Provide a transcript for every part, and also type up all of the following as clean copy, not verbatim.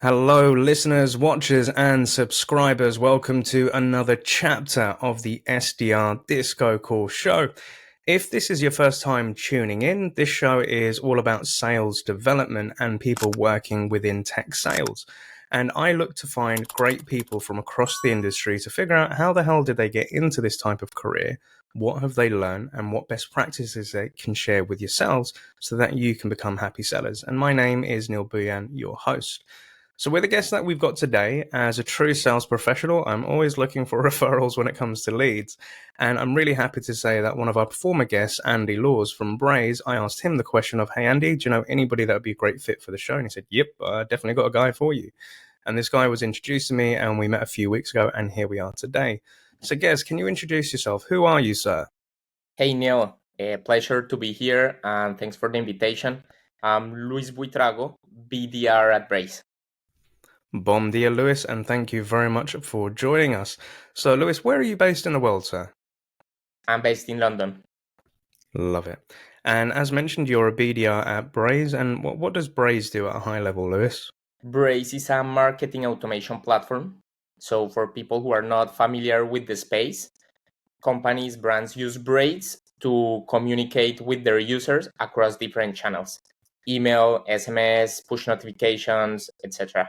Hello, listeners, watchers, and subscribers. Welcome to another chapter of the SDR Disco Call show. If this is your first time tuning in, this show is all about sales development and people working within tech sales. And I look to find great people from across the industry to figure out how the hell did they get into this type of career, what have they learned, and what best practices they can share with yourselves so that you can become happy sellers. And my name is Neil Bhuiyan, your host. So with the guest that we've got today, as a true sales professional, I'm always looking for referrals when it comes to leads. And I'm really happy to say that one of our former guests, Andy Laws from Braze, I asked him the question of, hey, Andy, do you know anybody that would be a great fit for the show? And he said, yep, I definitely got a guy for you. And this guy was introduced to me and we met a few weeks ago and here we are today. So guest, can you introduce yourself? Who are you, sir? Hey Neil, a pleasure to be here and thanks for the invitation. I'm Luis Buitrago, BDR at Braze. Bom dia, Luis, and thank you very much for joining us. So, Luis, where are you based in the world, sir? I'm based in London. Love it. And as mentioned, you're a BDR at Braze. And what does Braze do at a high level, Lewis? Braze is a marketing automation platform. So for people who are not familiar with the space, companies, brands use Braze to communicate with their users across different channels: email, SMS, push notifications, etc.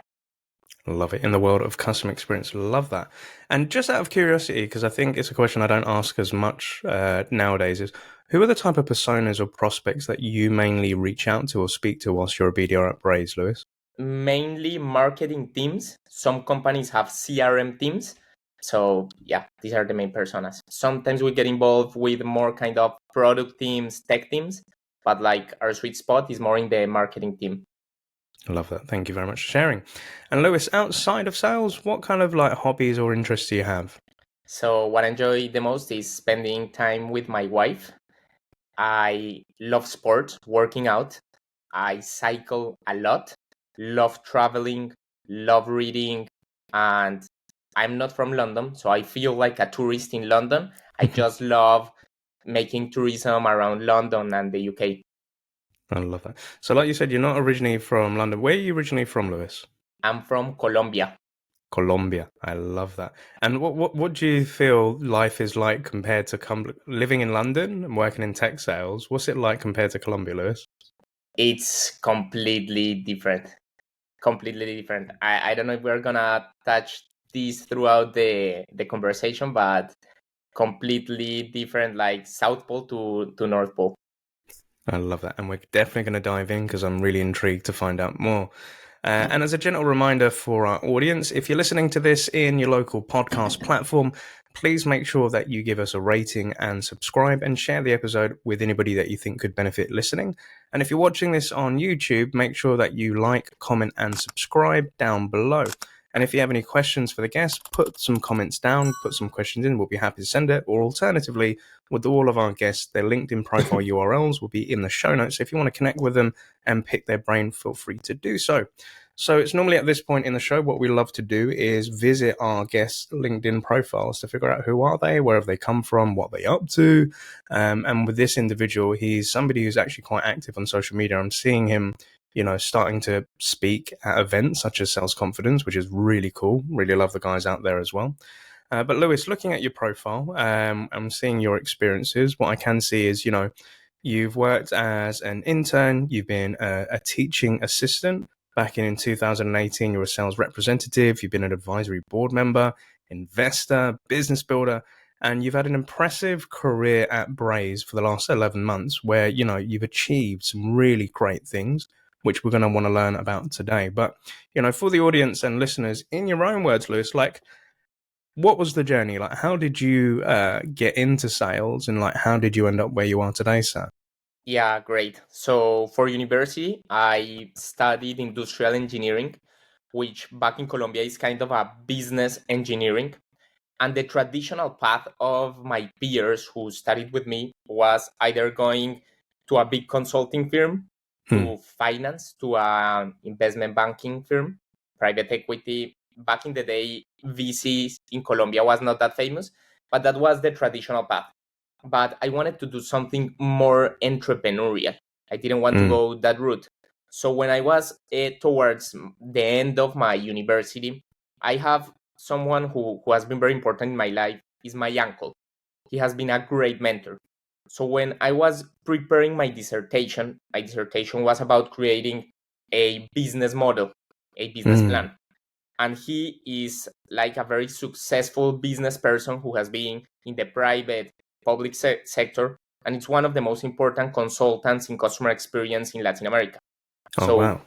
Love it. In the world of customer experience, love that. And just out of curiosity, because I think it's a question I don't ask as much nowadays, is who are the type of personas or prospects that you mainly reach out to or speak to whilst you're a BDR at Braze, Lewis? Mainly marketing teams. Some companies have CRM teams. So yeah, these are the main personas. Sometimes we get involved with more kind of product teams, tech teams, but like our sweet spot is more in the marketing team. I love that. Thank you very much for sharing. And Lewis, outside of sales, what kind of like hobbies or interests do you have? So what I enjoy the most is spending time with my wife. I love sports, working out. I cycle a lot, love traveling, love reading, and I'm not from London, so I feel like a tourist in London. I just love making tourism around London and the UK. I love that. So, like you said, you're not originally from London. Where are you originally from, Lewis? I'm from Colombia. Colombia. I love that. And what do you feel life is like compared to living in London and working in tech sales? What's it like compared to Colombia, Lewis? It's completely different. Completely different. I don't know if we're gonna touch this throughout the conversation, but completely different, like South Pole to North Pole. I love that. And we're definitely going to dive in because I'm really intrigued to find out more. And as a gentle reminder for our audience, if you're listening to this in your local podcast platform, please make sure that you give us a rating and subscribe and share the episode with anybody that you think could benefit listening. And if you're watching this on YouTube, make sure that you like, comment, and subscribe down below. And if you have any questions for the guest, put some comments down, put some questions in. We'll be happy to send it. Or alternatively, with all of our guests, their LinkedIn profile URLs will be in the show notes. So if you want to connect with them and pick their brain, feel free to do so. So it's normally at this point in the show, what we love to do is visit our guests' LinkedIn profiles to figure out who are they, where have they come from, what they up to. And with this individual, he's somebody who's actually quite active on social media. I'm seeing him, starting to speak at events such as Sales Confidence, which is really cool. Really love the guys out there as well. But Lewis, looking at your profile, I'm seeing your experiences. What I can see is, you've worked as an intern, you've been a teaching assistant. Back in 2018, you were a sales representative, you've been an advisory board member, investor, business builder, and you've had an impressive career at Braze for the last 11 months where, you've achieved some really great things, which we're going to want to learn about today. But, for the audience and listeners, in your own words, Lewis, like, what was the journey? Like, how did you get into sales and like, how did you end up where you are today, sir? Yeah, great. So for university, I studied industrial engineering, which back in Colombia is kind of a business engineering. And the traditional path of my peers who studied with me was either going to a big consulting firm, to finance, to an investment banking firm, private equity. Back in the day, VCs in Colombia was not that famous, but that was the traditional path. But I wanted to do something more entrepreneurial. I didn't want to go that route. So when I was towards the end of my university, I have someone who has been very important in my life, is my uncle. He has been a great mentor. So when I was preparing my dissertation was about creating a business model, a business Mm. plan. And he is like a very successful business person who has been in the private public sector, and it's one of the most important consultants in customer experience in Latin America. Oh, So wow.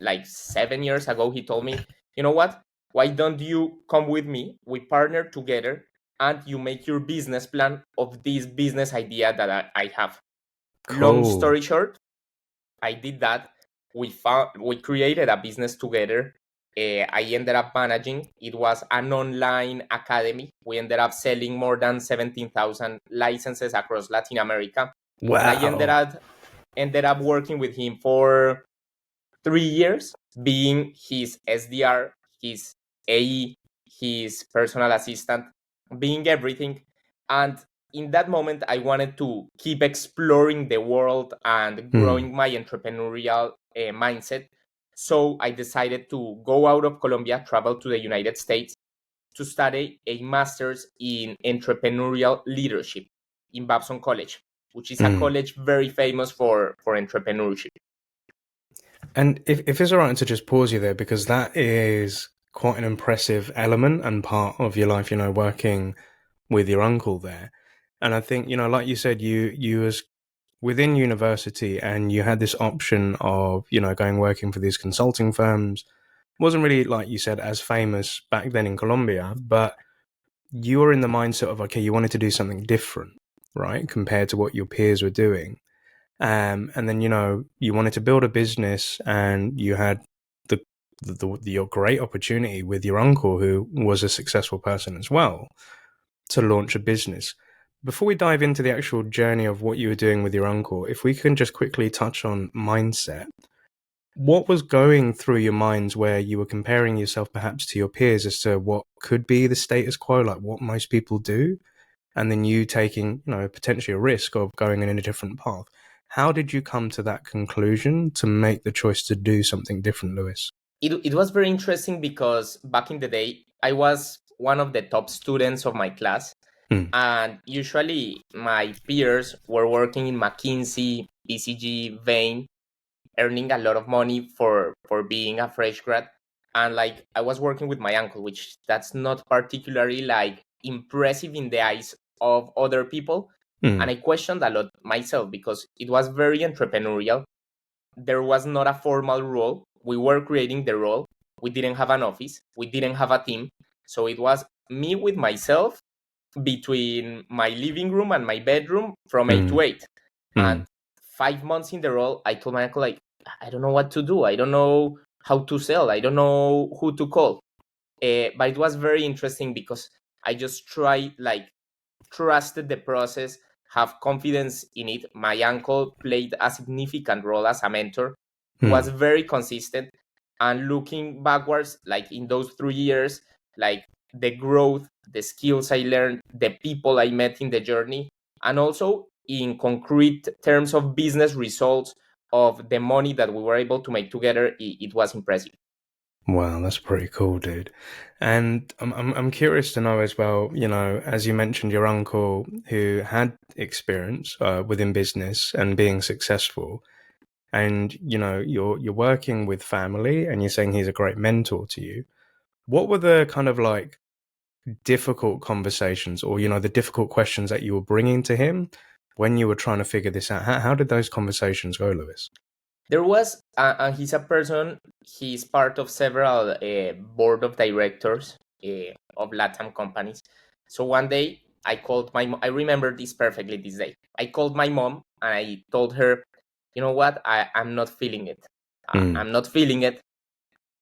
like 7 years ago, he told me, you know what, why don't you come with me, we partner together, and you make your business plan of this business idea that I have. Long Cool. story short, I did that. We created a business together. I ended up managing. It was an online academy. We ended up selling more than 17,000 licenses across Latin America, and I Wow. ended up working with him for 3 years, being his SDR, his AE, his personal assistant, being everything. And in that moment, I wanted to keep exploring the world and Hmm. growing my entrepreneurial mindset. So I decided to go out of Colombia, travel to the United States to study a master's in entrepreneurial leadership in Babson College, which is a Hmm. college very famous for entrepreneurship. And if it's all right to just pause you there, because that is quite an impressive element and part of your life, working with your uncle there. And I think, like you said, you was within university and you had this option of, going working for these consulting firms. Wasn't really, like you said, as famous back then in Colombia, but you were in the mindset of, okay, you wanted to do something different, right, compared to what your peers were doing. And then, you wanted to build a business and you had the, your great opportunity with your uncle, who was a successful person as well, to launch a business. Before we dive into the actual journey of what you were doing with your uncle, if we can just quickly touch on mindset, what was going through your minds where you were comparing yourself perhaps to your peers as to what could be the status quo, like what most people do, and then you taking, potentially a risk of going in a different path? How did you come to that conclusion to make the choice to do something different, Lewis? It was very interesting because back in the day, I was one of the top students of my class. Mm, And usually my peers were working in McKinsey, BCG, Bain, earning a lot of money for being a fresh grad. And like I was working with my uncle, which that's not particularly like impressive in the eyes of other people. And mm, I questioned a lot myself because it was very entrepreneurial. There was not a formal role. We were creating the role. We didn't have an office. We didn't have a team. So it was me with myself between my living room and my bedroom from 8 to mm, 8. And mm, 5 months in the role, I told my uncle, like, I don't know what to do. I don't know how to sell. I don't know who to call. But it was very interesting because I just tried, like, trusted the process, have confidence in it. My uncle played a significant role as a mentor, was mm. very consistent. And looking backwards, like in those 3 years, like the growth, the skills I learned, the people I met in the journey, and also in concrete terms of business results of the money that we were able to make together, it was impressive. Wow, that's pretty cool, dude. And I'm curious to know as well, as you mentioned, your uncle who had experience within business and being successful, and you're working with family, and you're saying he's a great mentor to you. What were the kind of like difficult conversations, or the difficult questions that you were bringing to him when you were trying to figure this out? How did those conversations go, Lewis? There was, and he's a person, he's part of several board of directors of Latam companies. So one day I called my mom. I remember this perfectly this day. I called my mom and I told her, you know what, I'm not feeling it. Mm, I'm not feeling it.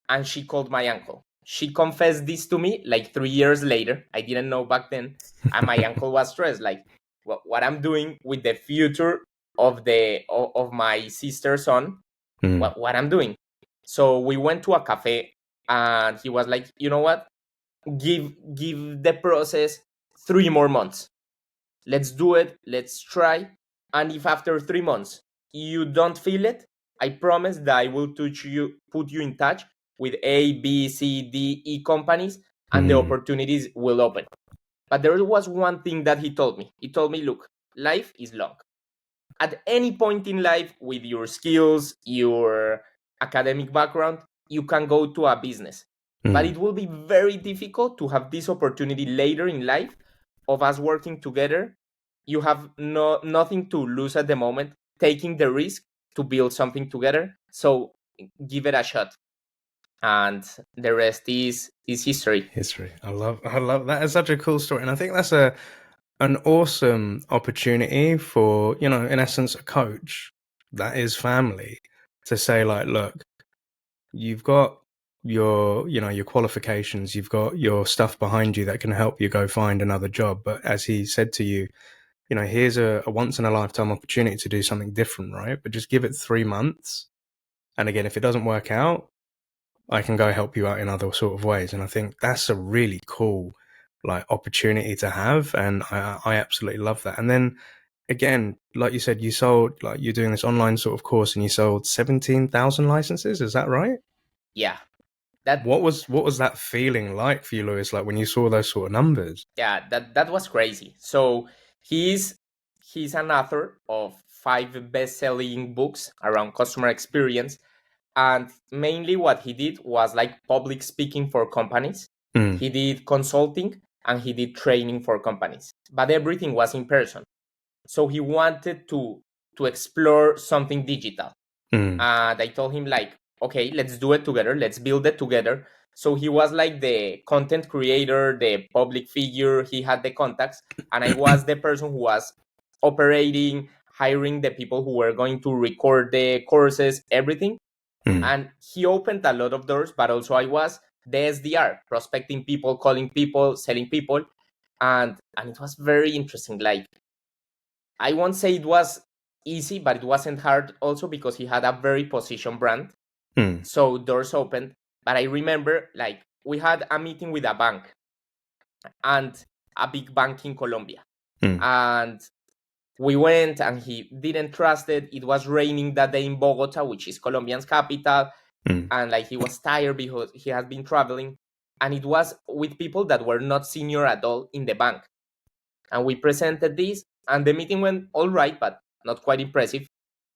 And she called my uncle. She confessed this to me like 3 years later. I didn't know back then. And my uncle was stressed, like what I'm doing with the future of my sister's son, mm, what I'm doing. So we went to a cafe and he was like, you know what? Give the process 3 more months. Let's do it. Let's try. And if after 3 months you don't feel it, I promise that I will put you in touch with A, B, C, D, E companies, and the opportunities will open. But there was one thing that he told me. He told me, look, life is long. At any point in life, with your skills, your academic background, you can go to a business. But it will be very difficult to have this opportunity later in life of us working together. You have nothing to lose at the moment, taking the risk to build something together. So give it a shot. And the rest is history. I love that. Is such a cool story, and I think that's an awesome opportunity for, in essence, a coach that is family to say, like, look, you've got your qualifications, you've got your stuff behind you that can help you go find another job, but as he said to you, here's a once in a lifetime opportunity to do something different, right? But just give it 3 months, and again, if it doesn't work out, I can go help you out in other sort of ways. And I think that's a really cool opportunity to have, and I absolutely love that. And then again, like you said, you sold, like, you're doing this online sort of course, and you sold 17,000 licenses. Is that right? Yeah. What was that feeling like for you, Luis? Like when you saw those sort of numbers? Yeah, that was crazy. So he's an author of 5 best-selling books around customer experience, and mainly what he did was like public speaking for companies. He did consulting and he did training for companies, but everything was in person. So he wanted to explore something digital. And I told him, like, okay, let's do it together, let's build it together. So he was like the content creator, the public figure, he had the contacts, and I was the person who was operating, hiring the people who were going to record the courses, everything. And he opened a lot of doors, but also I was the SDR, prospecting people, calling people, selling people. And it was very interesting. Like, I won't say it was easy, but it wasn't hard also because he had a very positioned brand. So doors opened. But I remember, like, we had a meeting with a bank, and a big bank in Colombia. And we went, and he didn't trust it. It was raining that day in Bogota, which is Colombian's capital. And like, he was tired because he had been traveling. And it was with people that were not senior at all in the bank. And we presented this, and the meeting went all right, but not quite impressive.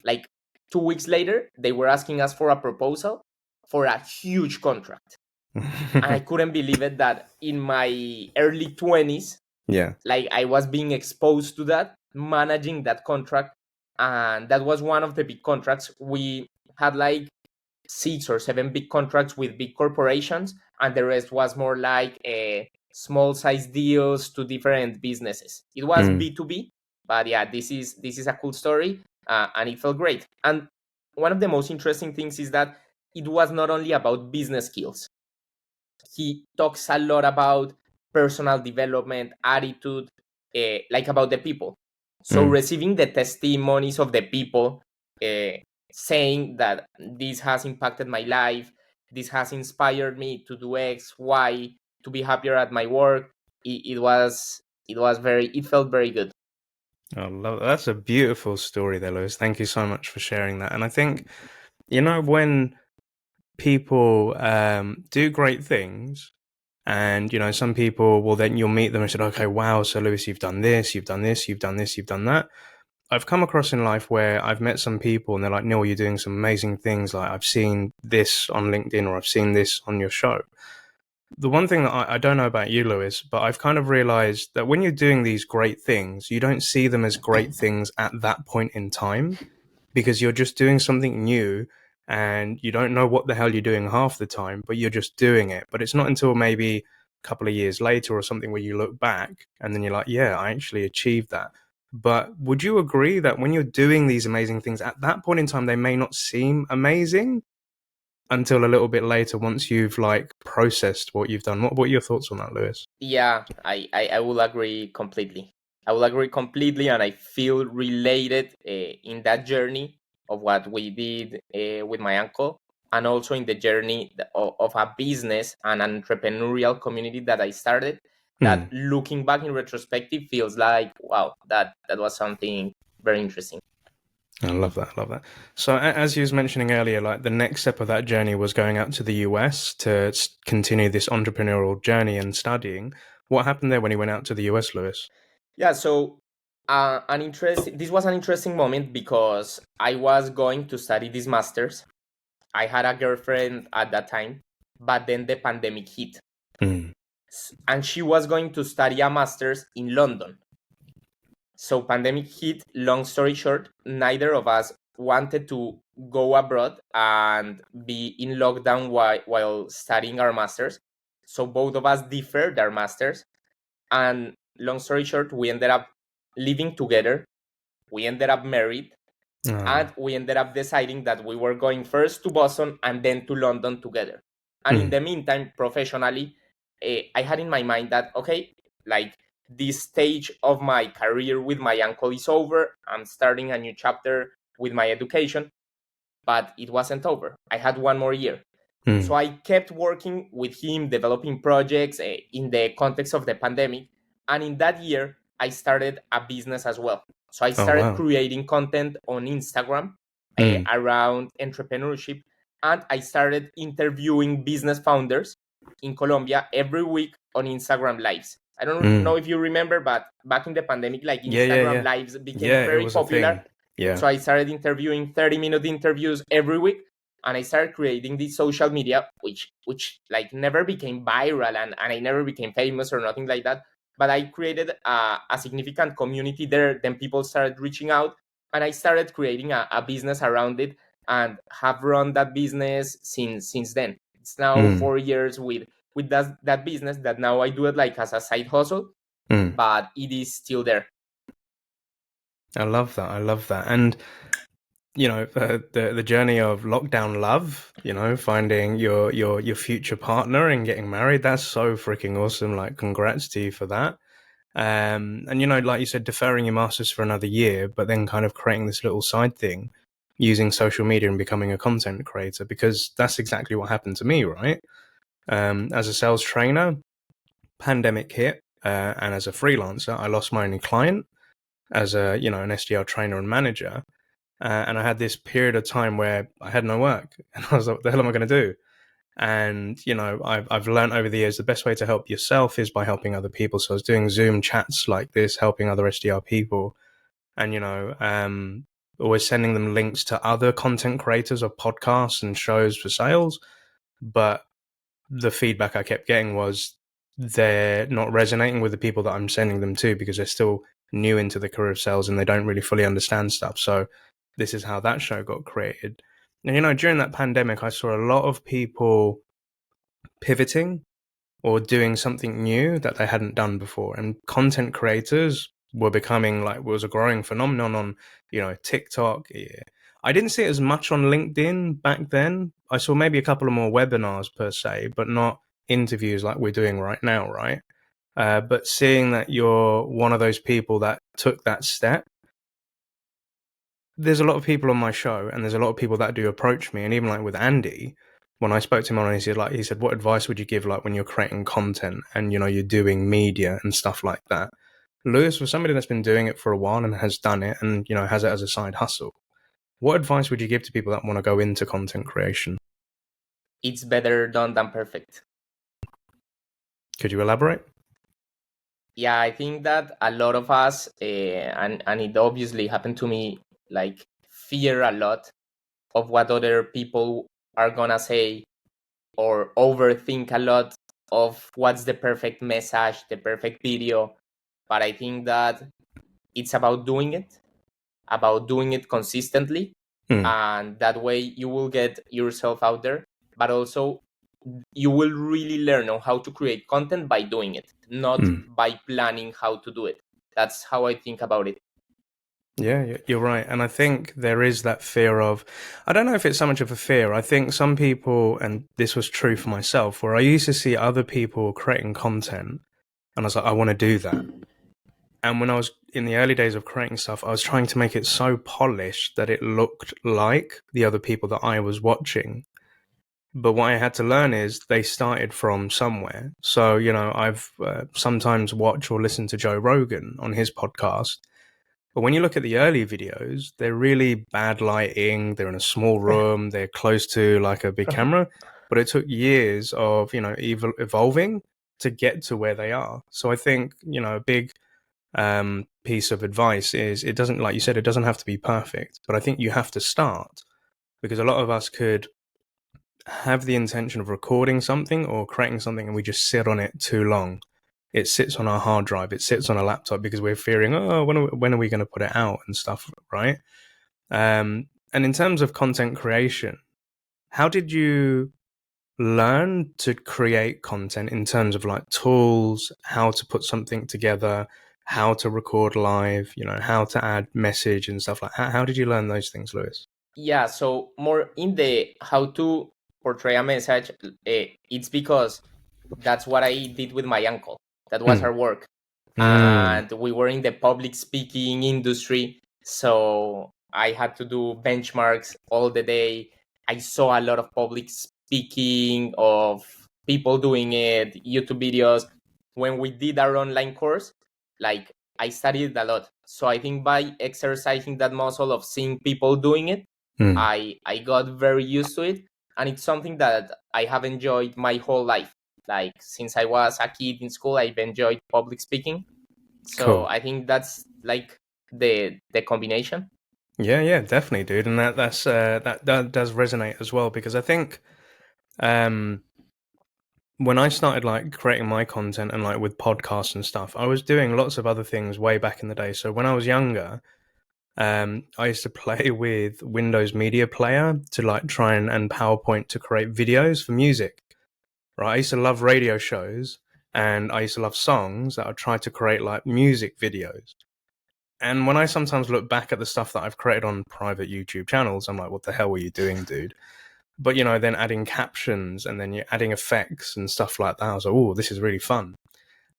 Like 2 weeks later, they were asking us for a proposal for a huge contract. And I couldn't believe it that in my early 20s, like, I was being exposed to that, managing that contract. And that was one of the big contracts. We had like 6 or 7 big contracts with big corporations, and the rest was more like small size deals to different businesses. It was B2B, but yeah, this is a cool story, and it felt great. And one of the most interesting things is that it was not only about business skills. He talks a lot about personal development, attitude, like about the people. So receiving the testimonies of the people, saying that this has impacted my life, this has inspired me to do X, Y, to be happier at my work. It felt very good. I love that. That's a beautiful story there, Lewis. Thank you so much for sharing that. And I think, when people do great things, and some people will, then you'll meet them and say, okay, wow, so Lewis, you've done this, you've done this, you've done this, you've done that. I've come across in life where I've met some people and they're like, Neil, you're doing some amazing things. Like, I've seen this on LinkedIn, or I've seen this on your show. The one thing that I don't know about you, Lewis, but I've kind of realized that when you're doing these great things, you don't see them as great things at that point in time, because you're just doing something new and you don't know what the hell you're doing half the time, but you're just doing it. But it's not until maybe a couple of years later or something where you look back and then you're like, yeah, I actually achieved that. But would you agree that when you're doing these amazing things at that point in time, they may not seem amazing until a little bit later, once you've like processed what you've done? What are your thoughts on that, Lewis? Yeah, I will agree completely. I will agree completely, and I feel related in that journey of what we did with my uncle, and also in the journey of a business and an entrepreneurial community that I started. That, looking back in retrospective, feels like, wow, that was something very interesting. I love that. I love that. So, as you was mentioning earlier, like the next step of that journey was going out to the US to continue this entrepreneurial journey and studying. What happened there when you went out to the US, Lewis? Yeah, so this was an interesting moment because I was going to study this master's. I had a girlfriend at that time, but then the pandemic hit. Mm. And she was going to study a master's in London. So pandemic hit, long story short, neither of us wanted to go abroad and be in lockdown while studying our masters. So both of us deferred our masters. And long story short, we ended up living together. We ended up married, Oh. and we ended up deciding that we were going first to Boston and then to London together. And in Mm. the meantime, professionally, I had in my mind that, okay, like this stage of my career with my uncle is over. I'm starting a new chapter with my education, but it wasn't over. I had one more year. So Mm. I kept working with him, developing projects in the context of the pandemic. And in that year, I started a business as well. So I Oh, started wow. creating content on Instagram Mm. around entrepreneurship. And I started interviewing business founders in Colombia every week on Instagram Lives. I don't know Mm. if you remember, but back in the pandemic, like Yeah, yeah, Instagram yeah. Lives became Yeah, it very was a popular. thing. Yeah. So I started interviewing 30-minute interviews every week, and I started creating this social media, which like never became viral, and I never became famous or nothing like that. But I created a significant community there. Then people started reaching out, and I started creating a business around it, and have run that business since then. It's now Mm. 4 years with that business that now I do it like as a side hustle, Mm. but it is still there. I love that. I love that. And the journey of lockdown love, finding your future partner and getting married, that's so freaking awesome. Like, congrats to you for that. And like you said, deferring your masters for another year, but then kind of creating this little side thing using social media and becoming a content creator, because that's exactly what happened to me, right? As a sales trainer, pandemic hit, and as a freelancer, I lost my only client as an SDR trainer and manager. And I had this period of time where I had no work, and I was like, "What the hell am I going to do?" And I've learned over the years the best way to help yourself is by helping other people. So I was doing Zoom chats like this, helping other SDR people, and always sending them links to other content creators of podcasts and shows for sales. But the feedback I kept getting was they're not resonating with the people that I'm sending them to, because they're still new into the career of sales and they don't really fully understand stuff. So this is how that show got created. And during that pandemic, I saw a lot of people pivoting or doing something new that they hadn't done before, and content creators were becoming like, was a growing phenomenon on TikTok. Yeah. I didn't see it as much on LinkedIn back then. I saw maybe a couple of more webinars per se, but not interviews like we're doing right now, right? But seeing that you're one of those people that took that step, there's a lot of people on my show, and there's a lot of people that do approach me, and even like with Andy, when I spoke to him on, he said, "What advice would you give like when you're creating content and you're doing media and stuff like that?" Lewis, for somebody that's been doing it for a while and has done it, and has it as a side hustle, what advice would you give to people that want to go into content creation? It's better done than perfect. Could you elaborate? Yeah, I think that a lot of us, and it obviously happened to me, like fear a lot of what other people are gonna say, or overthink a lot of what's the perfect message, the perfect video. But I think that it's about doing it consistently, Mm, and that way you will get yourself out there, but also you will really learn on how to create content by doing it, not mm. by planning how to do it. That's how I think about it. Yeah, you're right. And I think there is that fear of, I don't know if it's so much of a fear. I think some people, and this was true for myself, where I used to see other people creating content and I was like, I want to do that. And when I was in the early days of creating stuff, I was trying to make it so polished that it looked like the other people that I was watching. But what I had to learn is they started from somewhere. So, I've sometimes watch or listen to Joe Rogan on his podcast. But when you look at the early videos, they're really bad lighting. They're in a small room. They're close to like a big camera. But it took years of, evolving to get to where they are. So I think, a big piece of advice is it doesn't, like you said, it doesn't have to be perfect. But I think you have to start, because a lot of us could have the intention of recording something or creating something and we just sit on it too long. It sits on our hard drive, it sits on a laptop because we're fearing, oh, when are we going to put it out and stuff, right? And in terms of content creation, how did you learn to create content in terms of like tools, how to put something together, how to record live, how to add message and stuff like that? How did you learn those things, Lewis? Yeah, so more in the how to portray a message, it's because that's what I did with my uncle. That was Hmm. our work. Mm. And we were in the public speaking industry. So I had to do benchmarks all the day. I saw a lot of public speaking of people doing it, YouTube videos. When we did our online course, like I studied a lot. So I think by exercising that muscle of seeing people doing it, Mm. I got very used to it. And it's something that I have enjoyed my whole life. Like since I was a kid in school, I've enjoyed public speaking. So Cool. I think that's like the combination. Yeah, yeah, definitely, dude, and that does resonate as well, because I think um, when I started like creating my content and like with podcasts and stuff, I was doing lots of other things way back in the day. So when I was younger, I used to play with Windows Media Player to like try and PowerPoint to create videos for music. Right, I used to love radio shows, and I used to love songs that I tried to create like music videos. And when I sometimes look back at the stuff that I've created on private YouTube channels, I'm like, what the hell were you doing, dude? But, then adding captions and then you're adding effects and stuff like that, I was like, oh, this is really fun.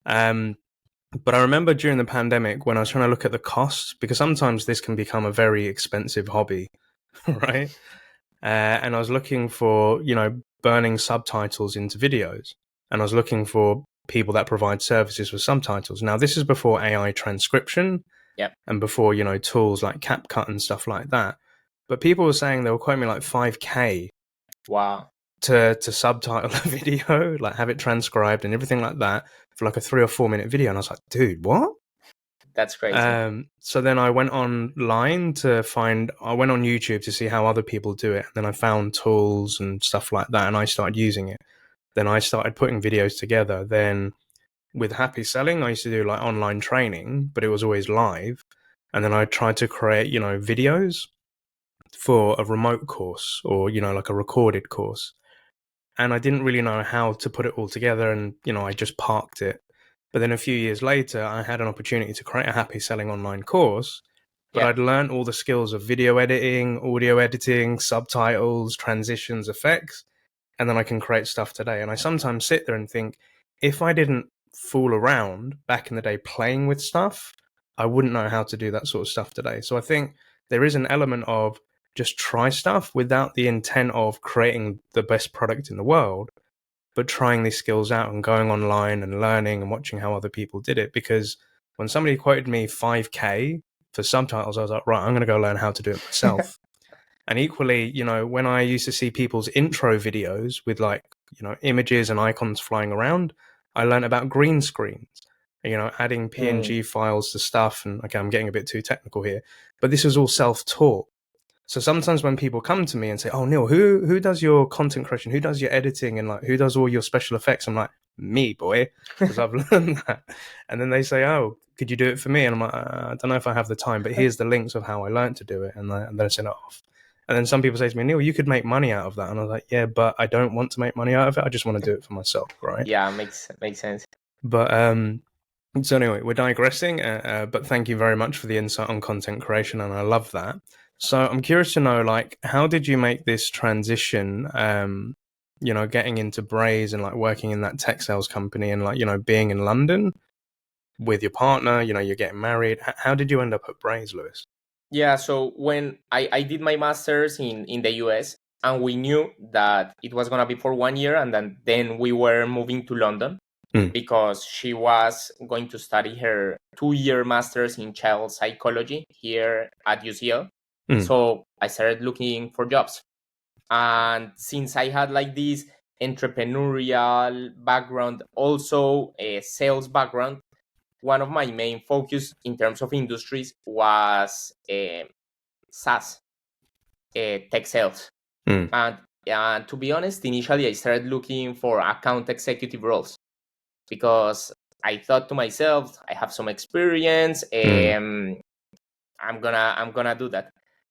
Um, but I remember during the pandemic when I was trying to look at the costs, because sometimes this can become a very expensive hobby, right? And I was looking for, burning subtitles into videos. And I was looking for people that provide services for subtitles. Now, this is before AI transcription Yeah. and before, tools like CapCut and stuff like that. But people were saying they were quoting me like 5K Wow. to subtitle a video, like have it transcribed and everything like that for like a 3 or 4 minute video. And I was like, dude, what? That's crazy. So then I went online I went on YouTube to see how other people do it. And then I found tools and stuff like that, and I started using it. Then I started putting videos together. Then with HappySelling, I used to do like online training, but it was always live. And then I tried to create, videos for a remote course or, like a recorded course. And I didn't really know how to put it all together. And, I just parked it. But then a few years later, I had an opportunity to create a HappySelling online course. But Yeah. I'd learned all the skills of video editing, audio editing, subtitles, transitions, effects, and then I can create stuff today. And I sometimes sit there and think, if I didn't fool around back in the day playing with stuff, I wouldn't know how to do that sort of stuff today. So I think there is an element of just try stuff without the intent of creating the best product in the world, but trying these skills out and going online and learning and watching how other people did it. Because when somebody quoted me 5K for subtitles, I was like, right, I'm going to go learn how to do it myself. And equally, when I used to see people's intro videos with like, images and icons flying around, I learned about green screens, adding Mm. PNG files to stuff. And okay, I'm getting a bit too technical here, but this is all self-taught. So sometimes when people come to me and say, "Oh, Neil, who does your content creation? Who does your editing? And like, who does all your special effects?" I'm like, "Me, boy," because I've learned that. And then they say, "Oh, could you do it for me?" And I'm like, "I don't know if I have the time, but here's the links of how I learned to do it." And then I send it off. And then some people say to me, "Neil, you could make money out of that." And I was like, "Yeah, but I don't want to make money out of it. I just want to do it for myself, right?" Yeah, makes sense. But so anyway, we're digressing, but thank you very much for the insight on content creation, and I love that. So I'm curious to know, like, how did you make this transition? Getting into Braze and like working in that tech sales company, and like being in London with your partner. You're getting married. How did you end up at Braze, Lewis? Yeah, so when I did my master's in the US, and we knew that it was gonna be for 1 year, and then we were moving to London. because she was going to study her 2-year master's in child psychology here at UCL. So I started looking for jobs. And since I had like this entrepreneurial background, also a sales background, one of my main focus in terms of industries was SaaS, tech sales. And to be honest, initially I started looking for account executive roles because I thought to myself, I have some experience. I'm gonna do that.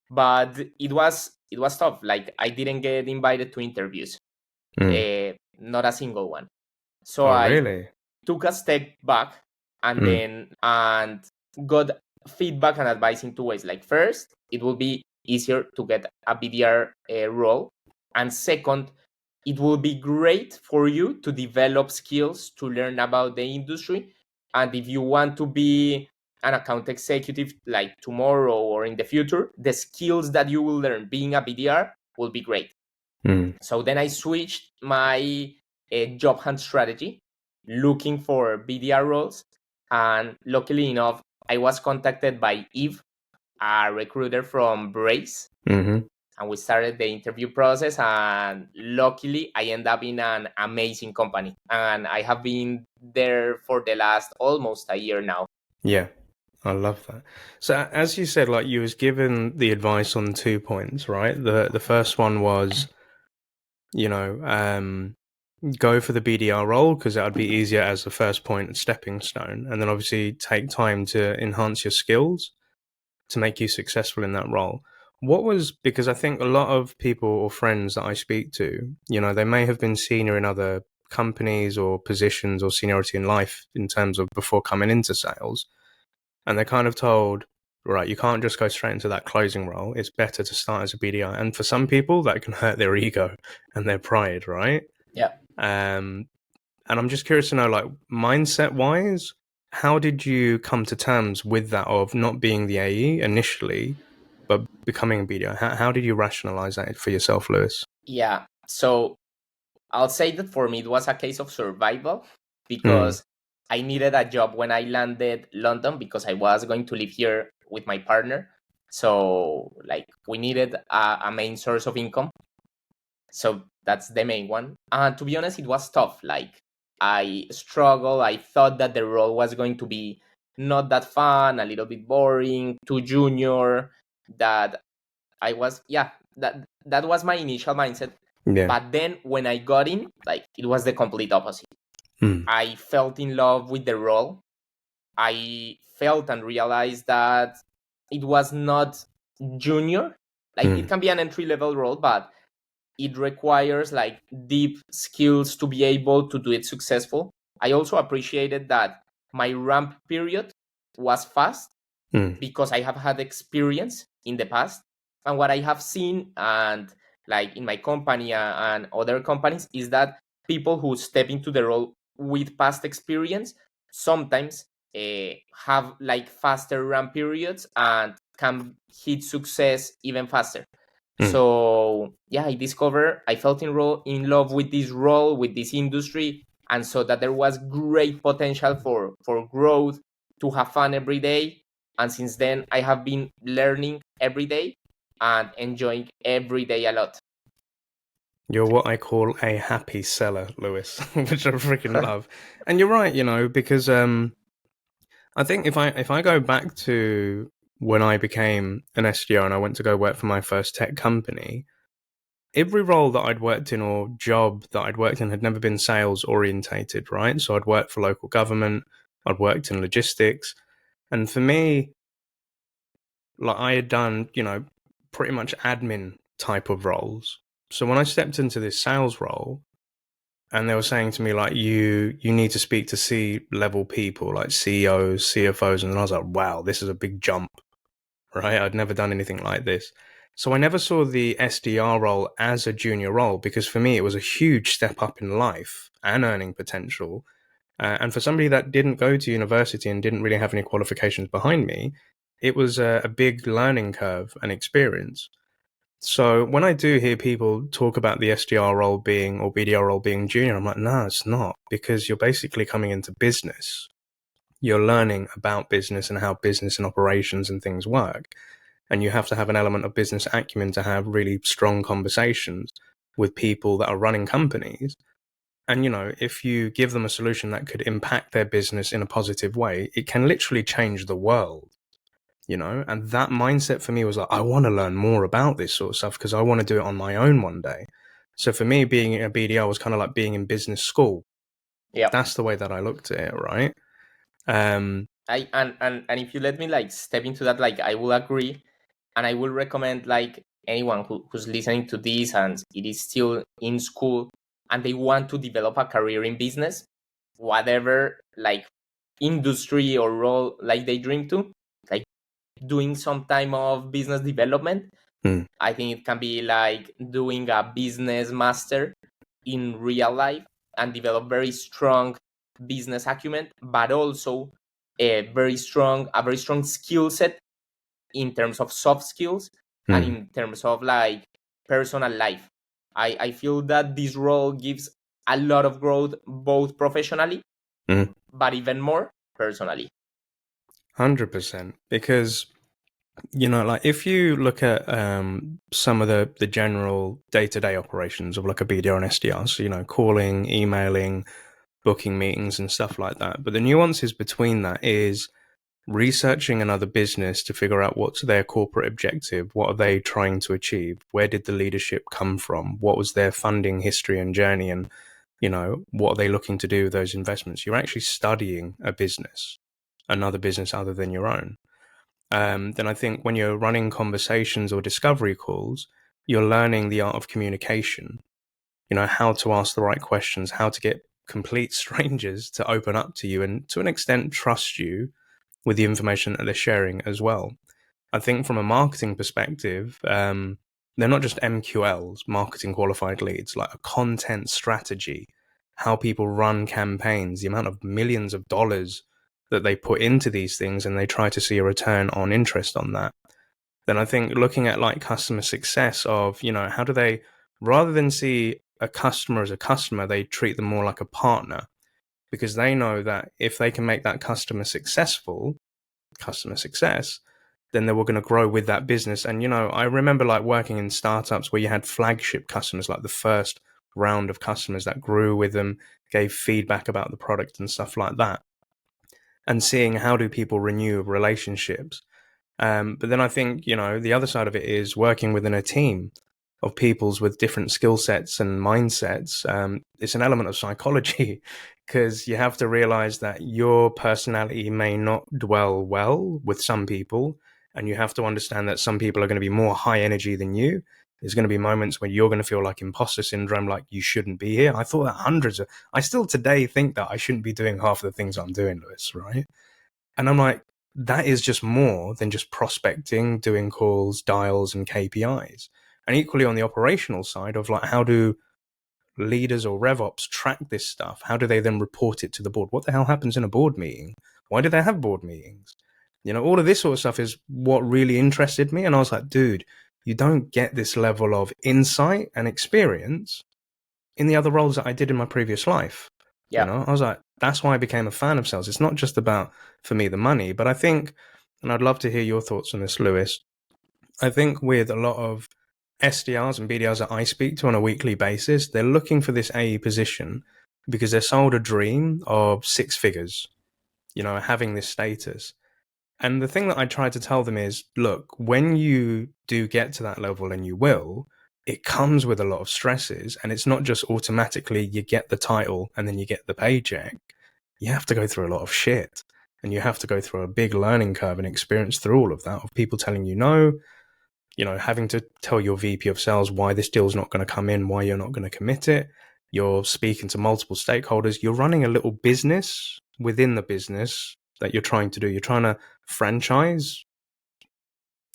But it was tough. Like I didn't get invited to interviews, not a single one. So Oh, I really? took a step back and then and got feedback and advice in two ways. Like first, it will be easier to get a BDR role, and second, it will be great for you to develop skills to learn about the industry. And if you want to be an account executive like tomorrow or in the future, the skills that you will learn being a BDR will be great. So then I switched my job hunt strategy, looking for BDR roles. And luckily enough, I was contacted by Eve, a recruiter from Braze, and we started the interview process. And luckily, I ended up in an amazing company, and I have been there for the last almost a year now. Yeah, I love that. So as you said, like you was given the advice on 2 points, right? The first one was, you know, go for the BDR role because that would be easier as the first point, stepping stone, and then obviously take time to enhance your skills to make you successful in that role. What was, because I think a lot of people or friends that I speak to, you know, they may have been senior in other companies or positions or seniority in life in terms of before coming into sales, and they're kind of told, right, you can't just go straight into that closing role. It's better to start as a BDR. And for some people, that can hurt their ego and their pride, right? Yeah. And I'm just curious to know, like, mindset wise, how did you come to terms with that of not being the AE initially, but becoming a BDR? How did you rationalize that for yourself, Lewis? Yeah. So I'll say that for me, it was a case of survival Mm, because I needed a job when I landed London because I was going to live here with my partner. So, like, we needed a main source of income. So that's the main one. And to be honest, it was tough. Like, I struggled. I thought that the role was going to be not that fun, a little bit boring, too junior. That I was, yeah, that was my initial mindset. yeah. But then when I got in, like it was the complete opposite. Mm, I felt in love with the role. I felt and realized that it was not junior. Like it mm, can be an entry level role, but it requires like deep skills to be able to do it successful. I also appreciated that my ramp period was fast mm, because I have had experience in the past. And what I have seen, and like in my company and other companies, is that people who step into the role with past experience sometimes have like faster run periods and can hit success even faster. mm. So yeah, I felt in love with this role, with this industry, and saw that there was great potential for growth, to have fun every day. And since then, I have been learning every day and enjoying every day a lot. You're what I call a happy seller, Lewis, which I freaking love. And you're right, you know, because I think if I go back to when I became an SDR and I went to go work for my first tech company, every role that I'd worked in or job that I'd worked in had never been sales orientated, right? So I'd worked for local government, I'd worked in logistics, and for me, like I had done, you know, pretty much admin type of roles. So when I stepped into this sales role, and they were saying to me like you need to speak to C level people like CEOs, CFOs, and I was like, wow, this is a big jump, right? I'd never done anything like this. So I never saw the SDR role as a junior role because for me it was a huge step up in life and earning potential. And for somebody that didn't go to university and didn't really have any qualifications behind me, it was a big learning curve and experience. So when I do hear people talk about the SDR role being or BDR role being junior, I'm like, no, it's not, because you're basically coming into business. You're learning about business and how business and operations and things work. And you have to have an element of business acumen to have really strong conversations with people that are running companies. And, if you give them a solution that could impact their business in a positive way, it can literally change the world. And that mindset for me was like, I want to learn more about this sort of stuff because I want to do it on my own one day. So for me, being a BDR was kind of like being in business school. Yeah. That's the way that I looked at it, right? Um, And if you let me like step into that, like I will agree, and I will recommend like anyone who's listening to this and it is still in school and they want to develop a career in business, whatever like industry or role like they dream to, like doing some time of business development. hmm, I think it can be like doing a business master in real life and develop very strong business acumen, but also a very strong skill set in terms of soft skills and hmm, in terms of like personal life. I feel that this role gives a lot of growth both professionally, hmm, but even more personally. 100%. Because, like if you look at some of the general day-to-day operations of like a BDR and SDR, so, calling, emailing, booking meetings and stuff like that. But the nuances between that is researching another business to figure out what's their corporate objective, what are they trying to achieve, where did the leadership come from, what was their funding history and journey, and what are they looking to do with those investments. You're actually studying another business other than your own. Then I think when you're running conversations or discovery calls, you're learning the art of communication, how to ask the right questions, how to get complete strangers to open up to you and to an extent trust you with the information that they're sharing as well. I think from a marketing perspective, they're not just MQLs, marketing qualified leads, like a content strategy, how people run campaigns, the amount of millions of dollars that they put into these things, and they try to see a return on interest on that. Then I think looking at like customer success of, how do they, rather than see a customer as a customer, they treat them more like a partner, because they know that if they can make that customer success, then they were going to grow with that business. And, I remember like working in startups where you had flagship customers, like the first round of customers that grew with them, gave feedback about the product and stuff like that, and seeing how do people renew relationships. But then I think, the other side of it is working within a team of peoples with different skill sets and mindsets. It's an element of psychology because you have to realize that your personality may not dwell well with some people. And you have to understand that some people are going to be more high energy than you. There's going to be moments when you're going to feel like imposter syndrome, like you shouldn't be here. I thought that I still today think that I shouldn't be doing half of the things I'm doing, Lewis, right? And I'm like, that is just more than just prospecting, doing calls, dials, and KPIs. And equally on the operational side of like, how do leaders or RevOps track this stuff? How do they then report it to the board? What the hell happens in a board meeting? Why do they have board meetings? All of this sort of stuff is what really interested me. And I was like, dude, you don't get this level of insight and experience in the other roles that I did in my previous life. Yeah. I was like, that's why I became a fan of sales. It's not just about, for me, the money, but I think, and I'd love to hear your thoughts on this, Lewis. I think with a lot of SDRs and BDRs that I speak to on a weekly basis, they're looking for this AE position because they're sold a dream of six figures, having this status. And the thing that I try to tell them is, look, when you do get to that level, and you will, it comes with a lot of stresses. And it's not just automatically you get the title and then you get the paycheck. You have to go through a lot of shit. And you have to go through a big learning curve and experience through all of that, of people telling you no, having to tell your VP of sales why this deal's not going to come in, why you're not going to commit it. You're speaking to multiple stakeholders. You're running a little business within the business that you're trying to do. You're trying to franchise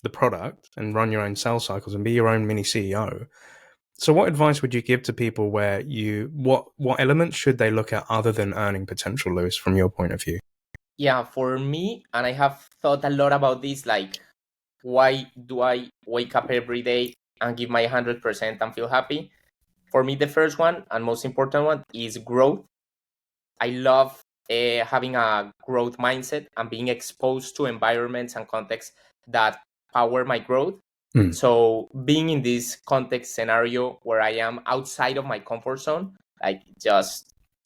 the product and run your own sales cycles and be your own mini CEO. So what advice would you give to people where what elements should they look at other than earning potential, Lewis, from your point of view? Yeah, for me, and I have thought a lot about this, like, why do I wake up every day and give my 100% and feel happy. For me, the first one and most important one is growth. I love having a growth mindset and being exposed to environments and contexts that power my growth. So being in this context scenario where I am outside of my comfort zone, like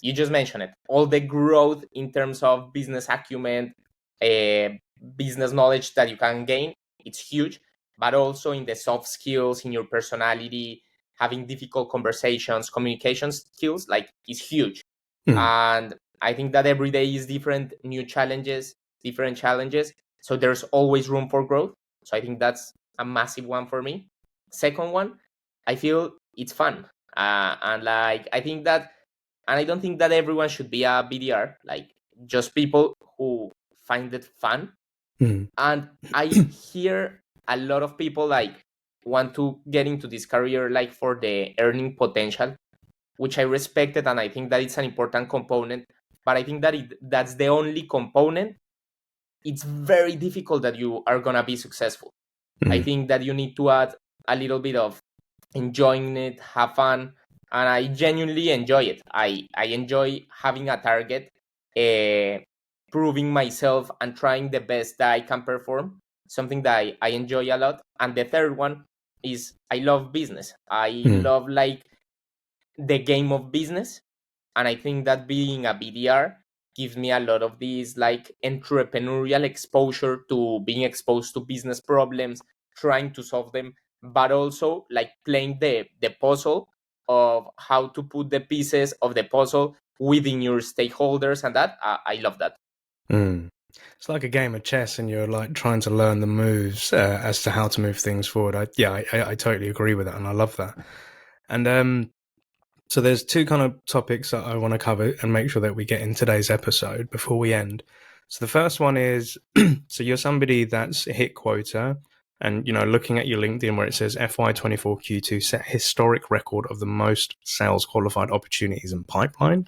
you just mentioned it, all the growth in terms of business acumen, uh, business knowledge that you can gain, it's huge. But also in the soft skills, in your personality, having difficult conversations, communication skills, like is huge. And I think that every day is different, new challenges, different challenges. So there's always room for growth. So I think that's a massive one for me. Second one, I feel it's fun. And like, I think that, and I don't think that everyone should be a BDR, like just people who find it fun. And I hear a lot of people like want to get into this career like for the earning potential, which I respected, and I think that it's an important component. But I think that that's the only component. It's very difficult that you are gonna be successful. I think that you need to add a little bit of enjoying it, have fun, and I genuinely enjoy it. I enjoy having a target, uh, proving myself and trying the best that I can perform. Something that I enjoy a lot. And the third one is I love business. I love like the game of business. And I think that being a BDR gives me a lot of these like entrepreneurial exposure to being exposed to business problems, trying to solve them, but also like playing the puzzle of how to put the pieces of the puzzle within your stakeholders. And that I love that. It's like a game of chess, and you're like trying to learn the moves as to how to move things forward. I totally agree with that, and I love that. And so there's two kind of topics that I want to cover and make sure that we get in today's episode before we end. So the first one is, so you're somebody that's hit quota, and looking at your LinkedIn where it says FY24 Q2 set historic record of the most sales qualified opportunities in pipeline.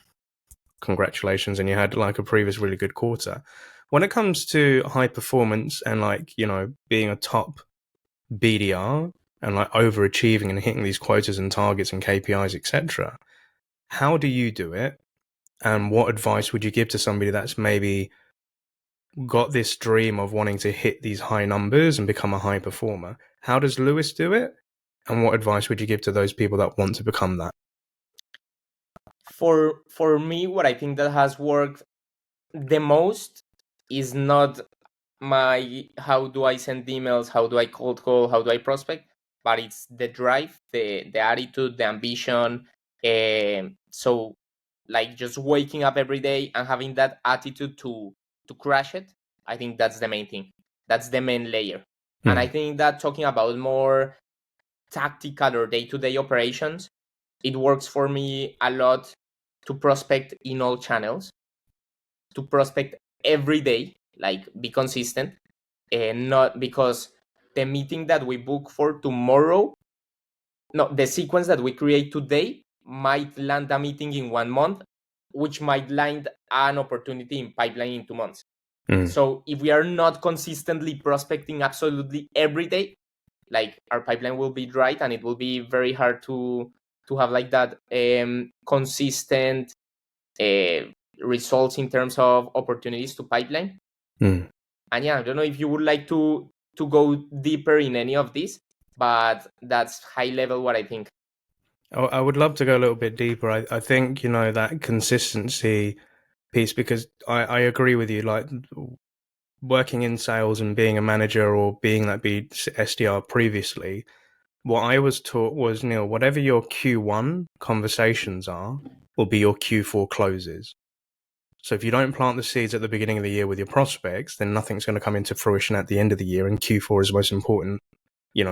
Congratulations, and you had like a previous really good quarter. When it comes to high performance and like being a top BDR and like overachieving and hitting these quotas and targets and KPIs, etc., how do you do it? And what advice would you give to somebody that's maybe got this dream of wanting to hit these high numbers and become a high performer? How does Luis do it? And what advice would you give to those people that want to become that? For me, what I think that has worked the most is not my how do I send emails, how do I cold call, how do I prospect, but it's the drive, the attitude, the ambition. So like just waking up every day and having that attitude to crush it. I think that's the main thing. That's the main layer. And I think that talking about more tactical or day-to-day operations, it works for me a lot to prospect in all channels, to prospect every day, like be consistent, and not because the meeting that we book for tomorrow, no, the sequence that we create today might land a meeting in 1 month, which might land an opportunity in pipeline in 2 months. So if we are not consistently prospecting absolutely every day, like our pipeline will be dry, and it will be very hard to have like that consistent results in terms of opportunities to pipeline. And yeah, I don't know if you would like to go deeper in any of this, but that's high level what I think. I would love to go a little bit deeper. I think, that consistency piece, because I agree with you, like working in sales and being a manager or being that SDR previously, what I was taught was, Neil, whatever your Q1 conversations are will be your Q4 closes. So if you don't plant the seeds at the beginning of the year with your prospects, then nothing's going to come into fruition at the end of the year. And Q4 is the most important,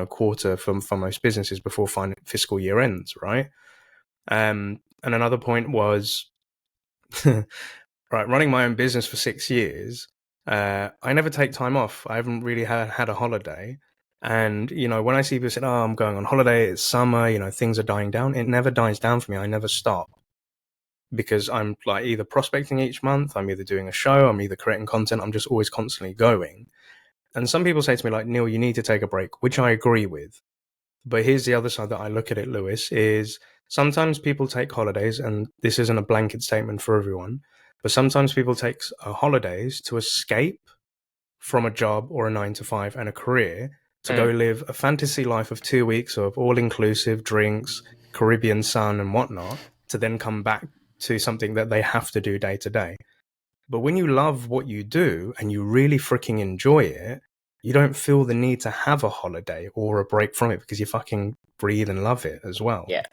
quarter for most businesses before fiscal year ends, right? And another point was, right, running my own business for 6 years, I never take time off. I haven't really had a holiday. And, when I see people say, oh, I'm going on holiday, it's summer, things are dying down, it never dies down for me. I never stop, because I'm like either prospecting each month, I'm either doing a show, I'm either creating content, I'm just always constantly going. And some people say to me like, Neil, you need to take a break, which I agree with. But here's the other side that I look at it, Lewis, is sometimes people take holidays, and this isn't a blanket statement for everyone, but sometimes people take holidays to escape from a job or a 9 to 5 and a career to go live a fantasy life of 2 weeks of all inclusive drinks, Caribbean sun, and whatnot, to then come back to something that they have to do day to day. But when you love what you do and you really freaking enjoy it, you don't feel the need to have a holiday or a break from it because you fucking breathe and love it as well. Yeah.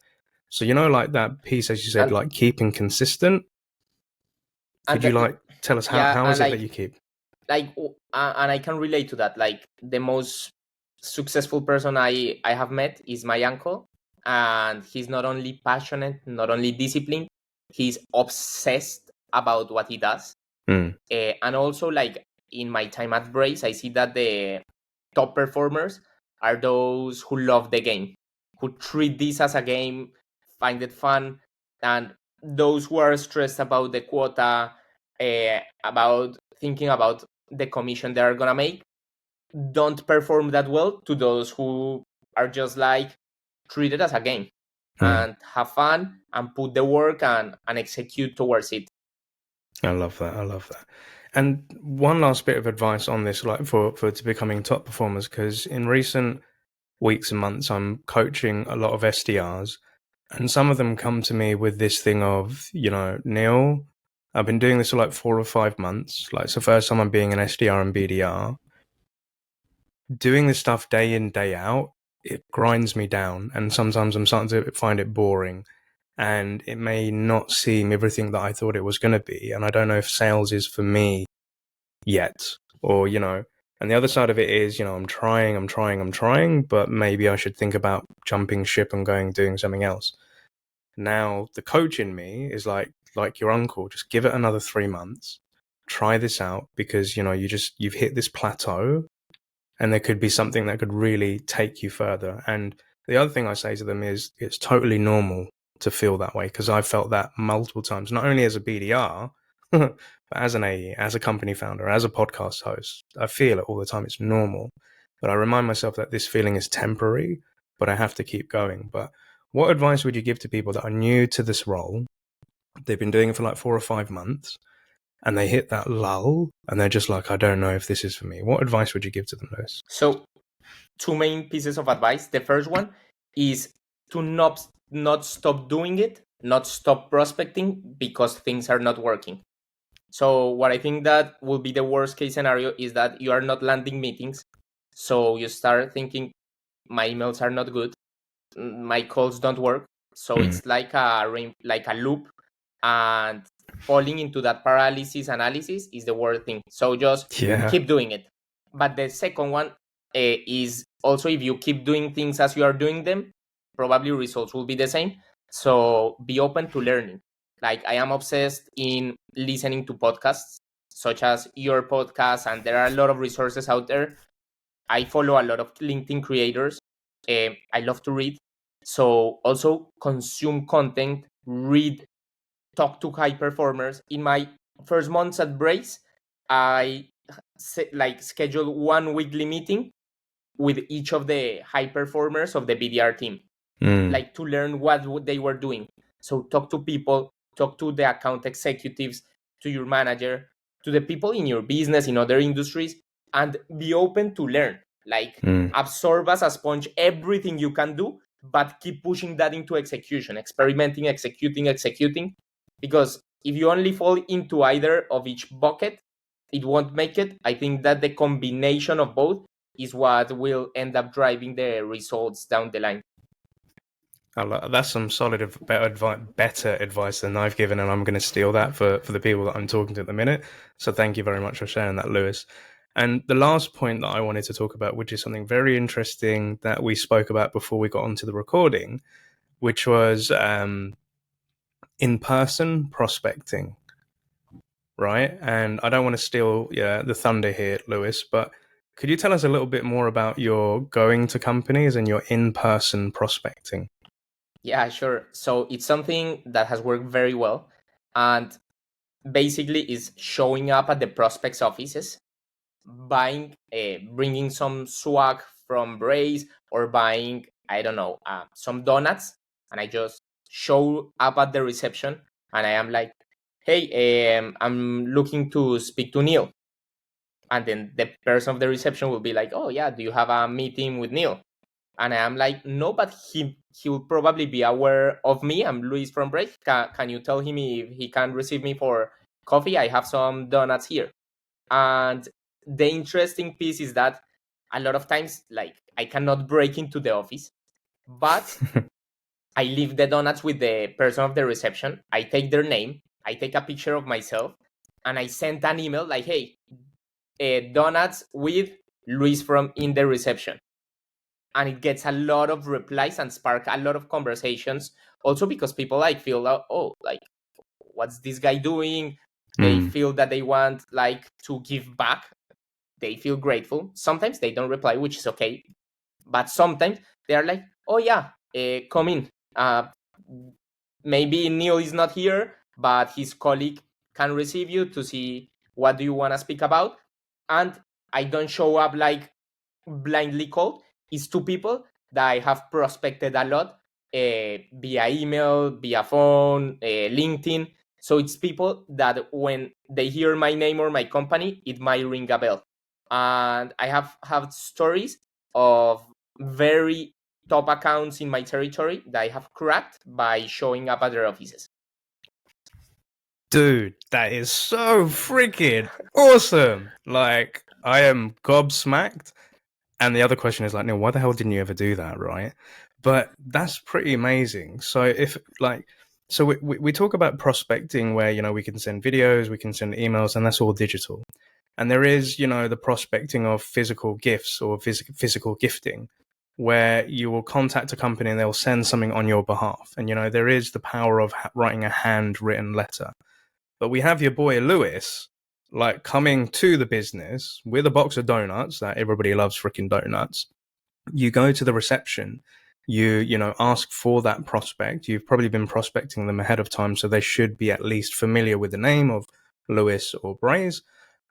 So, like that piece, as you said, And, like keeping consistent. Could you tell us how is it that you keep? And I can relate to that. Like, the most successful person I have met is my uncle, and he's not only passionate, not only disciplined, he's obsessed about what he does. And also, like, in my time at Braze, I see that the top performers are those who love the game, who treat this as a game, find it fun, and those who are stressed about the quota, about thinking about the commission they're gonna make, don't perform that well to those who are just like treat it as a game and have fun and put the work and execute towards it. I love that. And one last bit of advice on this, like for to becoming top performers, because in recent weeks and months, I'm coaching a lot of SDRs, and some of them come to me with this thing of, Neil, I've been doing this for like 4 or 5 months. Like, it's the first time I'm being an SDR and BDR. Doing this stuff day in, day out, it grinds me down. And sometimes I'm starting to find it boring. And it may not seem everything that I thought it was going to be. And I don't know if sales is for me yet, or, and the other side of it is, I'm trying, but maybe I should think about jumping ship and doing something else. Now, the coach in me is like your uncle, just give it another 3 months, try this out, because, you've hit this plateau and there could be something that could really take you further. And the other thing I say to them is it's totally normal to feel that way, because I've felt that multiple times, not only as a BDR, but as an AE, as a company founder, as a podcast host. I feel it all the time. It's normal. But I remind myself that this feeling is temporary, but I have to keep going. But what advice would you give to people that are new to this role? They've been doing it for like 4 or 5 months, and they hit that lull, and they're just like, I don't know if this is for me. What advice would you give to them, Lewis? So, 2 main pieces of advice. The first one is to not stop doing it, not stop prospecting because things are not working. So what I think that will be the worst case scenario is that you are not landing meetings. So you start thinking, my emails are not good, my calls don't work. So it's like a loop, and falling into that paralysis analysis is the worst thing. So just keep doing it. But the second one is also, if you keep doing things as you are doing them, probably results will be the same. So be open to learning. Like, I am obsessed in listening to podcasts, such as your podcast, and there are a lot of resources out there. I follow a lot of LinkedIn creators. I love to read. So also consume content, read, talk to high performers. In my first months at Braze, I scheduled one weekly meeting with each of the high performers of the BDR team, like to learn what they were doing. So talk to people, talk to the account executives, to your manager, to the people in your business, in other industries, and be open to learn. Like, absorb as a sponge everything you can do, but keep pushing that into execution, experimenting, executing. Because if you only fall into either of each bucket, it won't make it. I think that the combination of both is what will end up driving the results down the line. That's some solid, better advice than I've given, and I'm going to steal that for the people that I'm talking to at the minute. So thank you very much for sharing that, Lewis. And the last point that I wanted to talk about, which is something very interesting that we spoke about before we got onto the recording, which was in-person prospecting, right? And I don't want to steal the thunder here, Lewis, but could you tell us a little bit more about your going to companies and your in-person prospecting? Yeah, sure. So it's something that has worked very well, and basically is showing up at the prospects' offices, bringing some swag from Braze, or buying I don't know, some donuts, and I just show up at the reception, and I am like, hey, I'm looking to speak to Neil. And then the person of the reception will be like, oh yeah, do you have a meeting with Neil? And I am like, no, but he will probably be aware of me. I'm Luis from Braze. Can you tell him if he can receive me for coffee? I have some donuts here. And the interesting piece is that a lot of times, like, I cannot break into the office, but I leave the donuts with the person of the reception. I take their name, I take a picture of myself, and I send an email like, hey, donuts with Luis from in the reception. And it gets a lot of replies and spark a lot of conversations. Also because people like feel like, oh, like, what's this guy doing? They feel that they want like to give back. They feel grateful. Sometimes they don't reply, which is okay. But sometimes they are like, oh yeah, come in. Maybe Neil is not here, but his colleague can receive you to see what do you want to speak about. And I don't show up like blindly cold. It's two people that I have prospected a lot via email, via phone, LinkedIn. So it's people that when they hear my name or my company, it might ring a bell. And I have had stories of very top accounts in my territory that I have cracked by showing up at their offices. Dude, that is so freaking awesome. Like, I am gobsmacked. And the other question is like, Neil, why the hell didn't you ever do that, right? But that's pretty amazing. So if like, so we talk about prospecting where, you know, we can send videos, we can send emails, and that's all digital. And there is, you know, the prospecting of physical gifts or physical gifting, where you will contact a company and they'll send something on your behalf. And, you know, there is the power of writing a handwritten letter. But we have your boy Lewis, like coming to the business with a box of donuts that everybody loves freaking donuts. You go to the reception, you know, ask for that prospect. You've probably been prospecting them ahead of time, so they should be at least familiar with the name of Lewis or Braze.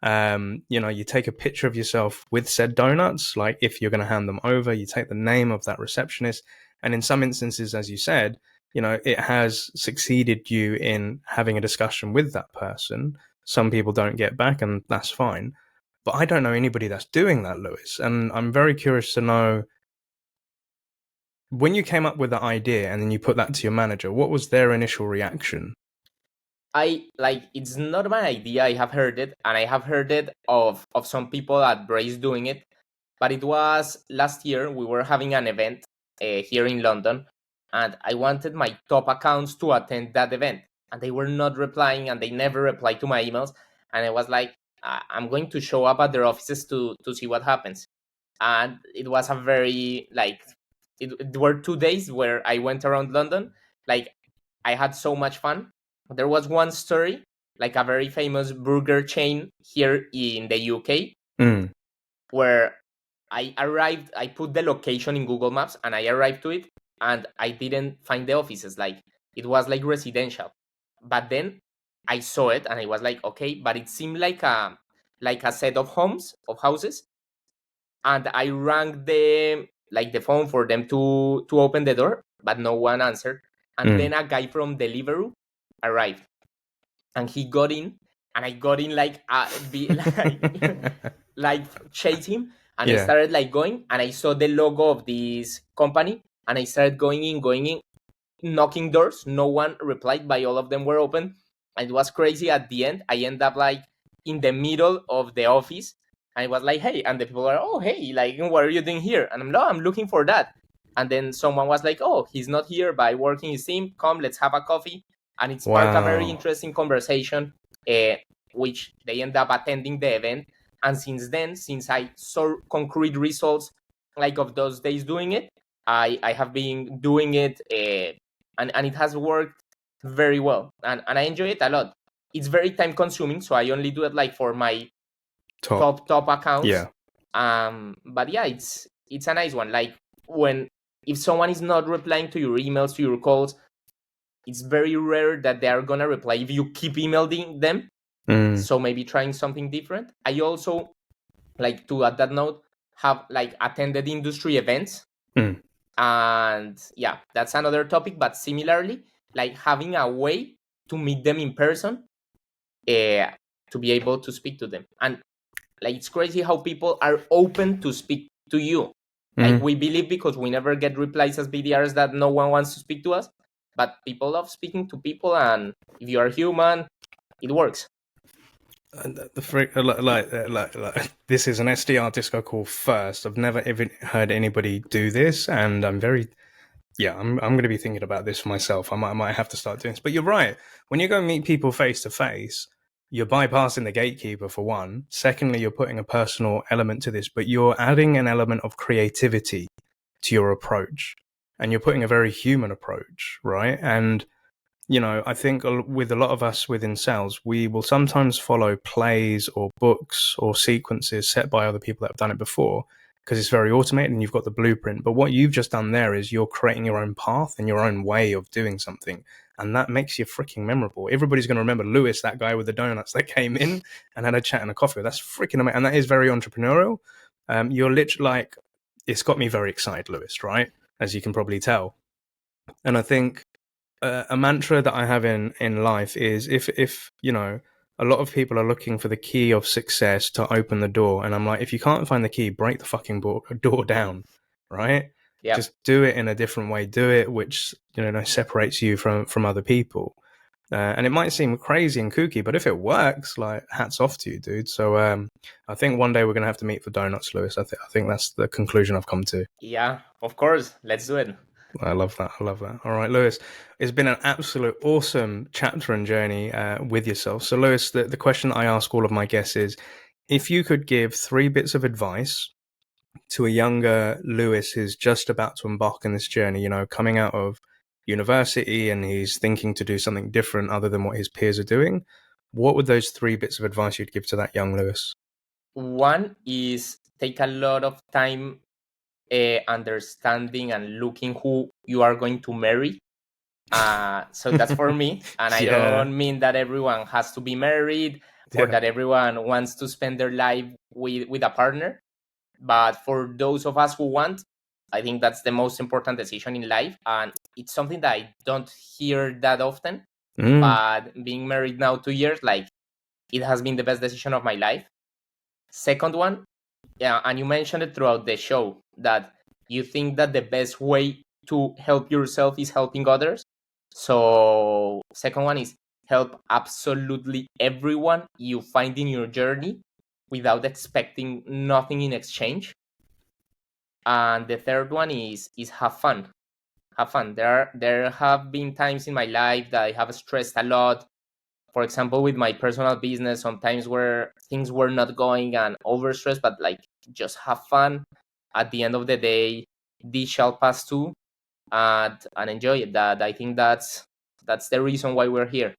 You know, you take a picture of yourself with said donuts. Like if you're going to hand them over, you take the name of that receptionist. And in some instances, as you said, you know, it has succeeded you in having a discussion with that person. Some people don't get back, and that's fine. But I don't know anybody that's doing that, Lewis. And I'm very curious to know, when you came up with the idea and then you put that to your manager, what was their initial reaction? I like, it's not my idea. I have heard it, and I have heard it of some people at Braze doing it. But it was last year. We were having an event here in London, and I wanted my top accounts to attend that event, and they were not replying, and they never replied to my emails. And I was like, I'm going to show up at their offices to see what happens. And it was a very like, it were 2 days where I went around London. Like, I had so much fun. There was one story, like a very famous burger chain here in the UK, where I arrived, I put the location in Google Maps and I arrived to it, and I didn't find the offices. Like, it was like residential. But then I saw it and I was like, okay, but it seemed like a set of houses. And I rang the phone for them to open the door, but no one answered. And then a guy from Deliveroo arrived, and he got in, and I got in like like chase him, and I Yeah. started like going, and I saw the logo of this company, and I started going in, knocking doors. No one replied, but all of them were open. And it was crazy. At the end, I end up like in the middle of the office, and I was like, hey, and the people are, oh, hey, like, what are you doing here? And I'm, no, I'm looking for that. And then someone was like, oh, he's not here, but I work in his team. Come, let's have a coffee. And it sparked a very Wow. interesting conversation, uh, which they end up attending the event. And since then, since I saw concrete results like of those days doing it, I have been doing it, and it has worked very well, and I enjoy it a lot. It's very time consuming, so I only do it like for my top accounts. Yeah. But yeah, it's a nice one. Like, when, if someone is not replying to your emails, to your calls, it's very rare that they are gonna reply if you keep emailing them. So maybe trying something different. I also, like, to, at that note, have like attended industry events. And yeah, that's another topic. But similarly, like having a way to meet them in person, to be able to speak to them. And like it's crazy how people are open to speak to you. Like we believe because we never get replies as BDRs that no one wants to speak to us, but people love speaking to people, and if you are human, it works. This is an SDR disco call first. I've never even heard anybody do this, and I'm going to be thinking about this for myself. I might have to start doing this. But you're right. When you go meet people face to face, you're bypassing the gatekeeper for one. Secondly, you're putting a personal element to this, but you're adding an element of creativity to your approach, and you're putting a very human approach, right? And I think with a lot of us within sales, we will sometimes follow plays or books or sequences set by other people that have done it before because it's very automated and you've got the blueprint. But what you've just done there is you're creating your own path and your own way of doing something. And that makes you freaking memorable. Everybody's going to remember Lewis, that guy with the donuts that came in and had a chat and a coffee. That's freaking amazing. And that is very entrepreneurial. You're literally like, it's got me very excited, Lewis, right? As you can probably tell. And I think a mantra that I have in life is if a lot of people are looking for the key of success to open the door, and I'm like, if you can't find the key, break the fucking door down, right? Yeah. Just do it in a different way. Do it which separates you from other people. And it might seem crazy and kooky, but if it works, like hats off to you, dude. So I think one day we're gonna have to meet for donuts, Lewis. I think that's the conclusion I've come to. Yeah, of course. Let's do it. I love that. All right, Lewis, it's been an absolute awesome chapter and journey with yourself. So, Lewis, the question that I ask all of my guests is, if you could give 3 bits of advice to a younger Lewis who's just about to embark on this journey, coming out of university and he's thinking to do something different other than what his peers are doing, what would those 3 bits of advice you'd give to that young Lewis? One is take a lot of time understanding and looking who you are going to marry. So that's for me. And I don't mean that everyone has to be married or that everyone wants to spend their life with a partner. But for those of us who want, I think that's the most important decision in life. And it's something that I don't hear that often. But being married now 2 years, like it has been the best decision of my life. Second one, yeah, and you mentioned it throughout the show that you think that the best way to help yourself is helping others. So second one is help absolutely everyone you find in your journey without expecting nothing in exchange. And the third one is have fun. Have fun. There have been times in my life that I have stressed a lot. For example, with my personal business, sometimes where things were not going and overstressed, but like just have fun. At the end of the day, this shall pass too, and enjoy it. That I think that's the reason why we're here.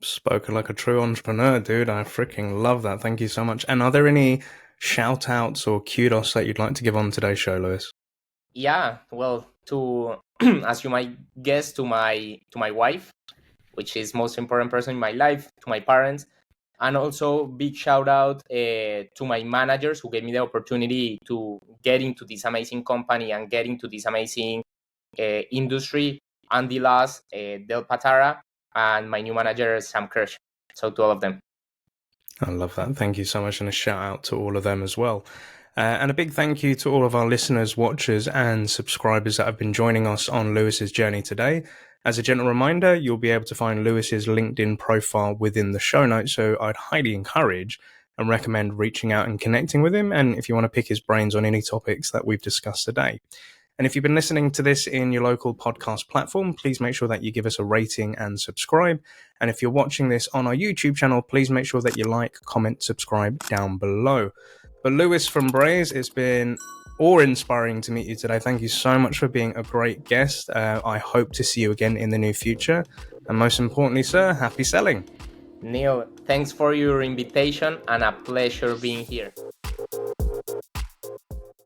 Spoken like a true entrepreneur, dude. I freaking love that. Thank you so much. And are there any shout outs or kudos that you'd like to give on today's show, Lewis? Yeah, well, to as you might guess, to my wife, which is most important person in my life, to my parents, and also big shout out to my managers who gave me the opportunity to get into this amazing company and get into this amazing industry. Andy Lass, Del Patara, and my new manager, Sam Kirsch. So to all of them. I love that. Thank you so much. And a shout out to all of them as well. And a big thank you to all of our listeners, watchers, and subscribers that have been joining us on Lewis's journey today. As a gentle reminder, you'll be able to find Lewis's LinkedIn profile within the show notes. So I'd highly encourage and recommend reaching out and connecting with him. And if you want to pick his brains on any topics that we've discussed today. And if you've been listening to this in your local podcast platform, please make sure that you give us a rating and subscribe. And if you're watching this on our YouTube channel, please make sure that you like, comment, subscribe down below. But Lewis from Braze, it's been awe-inspiring to meet you today. Thank you so much for being a great guest. I hope to see you again in the near future. And most importantly, sir, happy selling. Neil, thanks for your invitation and a pleasure being here.